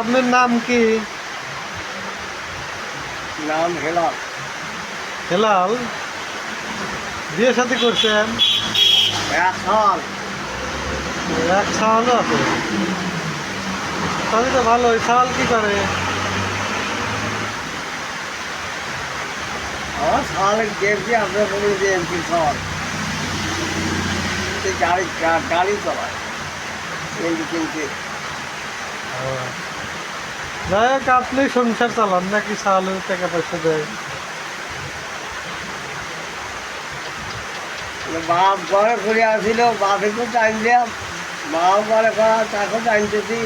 আপনার নাম কি? নাম হেলাল। হেলাল। বিয়ে সাথে করছেন? 1 সাল। এক সাওয়ালও আছে, তাহলে তো ভালোই। সাওয়াল কি করে? আমার সালে দেখছি আপনার বলে যে এমপি সাল গাড়ি গাড়ি চালায় এমপি কিনতে। যাই হোক, আপনি সংসার চালান নাকি সাওয়ালের টাকা পয়সা দেয়? বাপ ঘরে ঘুরে আসছিল, বাপেকেও টাইম দিলাম, মাও ঘরে করা তাকেও টাইম দিয়েছি।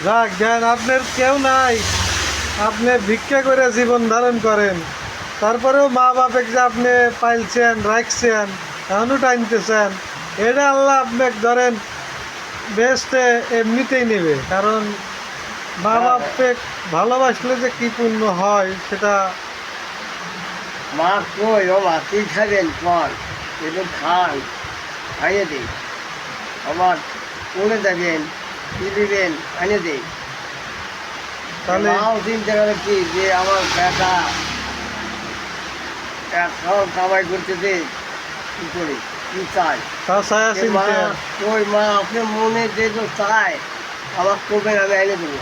যাক দেন, আপনার কেউ নাই, আপনি ভিক্ষা করে জীবন ধারণ করেন, তারপরেও মা বাপের যে আপনি পাইলছেন রাখছেন, এখনও টাইনতেছেন, এটা আল্লাহ আপনাকে ধরেন বেস্টে এমনিতেই নেবে। কারণ মা বাপকে ভালোবাসলে যে কী পুণ্য হয় সেটা। মা কই ও মা কি খাবেন কর, একটু খান, খাইয়ে দিই। আমার পড়ে যাবেন, কি দিবেন আনিয়ে দিই। তাহলে মাও চিন্তা করে কি যে আমার বেটা একটাও কামাই করতেছে, কি করি, কি চাই। তা ছায়া মা চিনতে ওই মা আপনি মনে যে তো চায় আমার করবেন, আমি এনে দেবো।